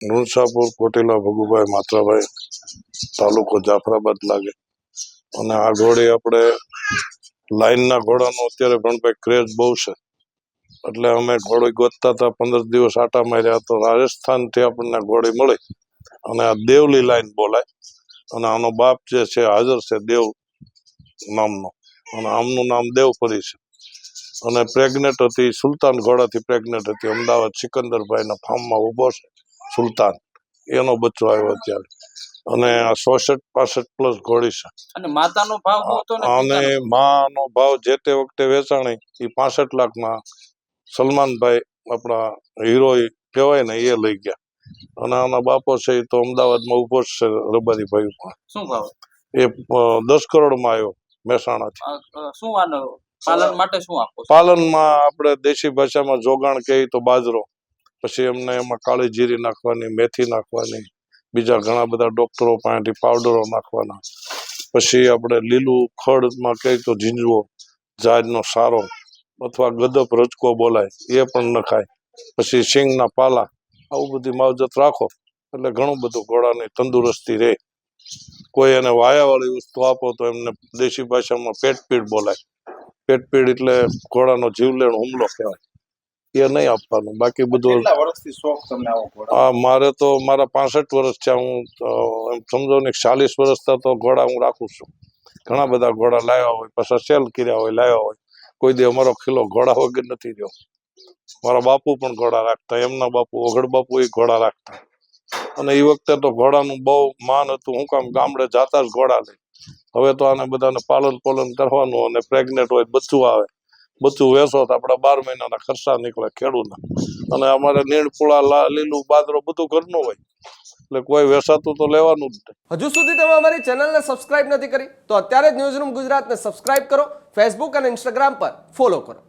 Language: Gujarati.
નુણસાપુર કોટેલા ભગુભાઈ માત્રાભાઈ, તાલુકો જાફરાબાદ લાગે. અને આ ઘોડી આપણે લાઈનના ઘોડાનો અત્યારે ભણભાઈ ક્રેઝ બહુ છે, એટલે અમે ઘોડી ગોતતા હતા. 15 દિવસ આટા માર્યા તો રાજસ્થાનથી આપણને ઘોડી મળી. અને આ દેવલી લાઈન બોલાય. અને આનો બાપ જે છે હાજર છે, દેવ નામનો, અને આમનું નામ દેવપરી છે. અને પ્રેગ્નેન્ટ હતી, સુલતાન ઘોડાથી પ્રેગ્નેન્ટ હતી. અમદાવાદ સિકંદરભાઈના ફાર્મમાં ઊભો છે સુલતાન, એનો બચ્ચો આવ્યો અત્યારે. અને આ 66-65 પ્લસ ઘોડી છે. અને માતાનો ભાવ હતો ને? અને માનો ભાવ જે તે વખતે વેચાણી એ 65 લાખમાં સલમાનભાઈ, આપણા હીરો કહેવાય ને, એ લઈ ગયા. અને આના બાપો છે એ તો અમદાવાદમાં ઉભો છે, રબારીભાઈ પણ. શું ભાવ? એ 10 કરોડમાં આવ્યો મહેસાણાથી. શું આનો પાલન માટે શું આપો? પાલનમાં આપણે દેશી ભાષામાં જોગાણ કહીએ તો બાજરો, પછી એમને એમાં કાળી જીરી નાખવાની, મેથી નાખવાની, બીજા ઘણા બધા ડોક્ટરો પાસેથી પાવડરો નાખવાના. પછી આપણે લીલું ખડમાં કહીએ તો ઝીંઝવો, ઝાડનો સારો અથવા ગદપ રજકો બોલાય, એ પણ નખાય. પછી સિંગના પાલા, આવું બધી માવજત રાખો એટલે ઘણું બધું ઘોડાની તંદુરસ્તી રહે. કોઈ એને વાયાવાળી વસ્તુ આપો તો એમને દેશી ભાષામાં પેટપીડ બોલાય. પેટપીડ એટલે ઘોડાનો જીવલેણ હુમલો કહેવાય, એ નહીં આપવાનું. બાકી બધું મારે તો મારા 65 વર્ષ છે. હું એમ સમજો ને 40 વર્ષથી તો ઘોડા હું રાખું છું. ઘણા બધા ઘોડા લાવ્યા હોય, પાછા સેલ કર્યા હોય, લાવ્યા હોય. કોઈ દી અમારો ખીલો ઘોડા વગર નથી રહ્યો. મારા બાપુ પણ ઘોડા રાખતા, એમના બાપુ ઓગળ બાપુ એ ઘોડા રાખતા. અને એ વખતે તો ઘોડાનું બહુ માન હતું. હું કામ ગામડે જાતા જ ઘોડા લઈ. હવે તો આને બધાને પાલન કરવાનું. અને પ્રેગ્નેન્ટ હોય, બચ્ચું આવે, બચ્ચું વેચો તો આપણા 12 મહિનાના ખર્ચા નીકળે ખેડૂતના. અને અમારે નીણપુળા, લીલું બાજરો બધું ઘરનું હોય, એટલે કોઈ વેચાતું તો લેવાનું જ નહીં. હજુ સુધી તમે અમારી ચેનલને સબસ્ક્રાઇબ નથી કરી તો અત્યારે જ ન્યૂઝરૂમ ગુજરાતને સબસ્ક્રાઇબ કરો. ફેસબુક અને ઇન્સ્ટાગ્રામ પર ફોલો કરો.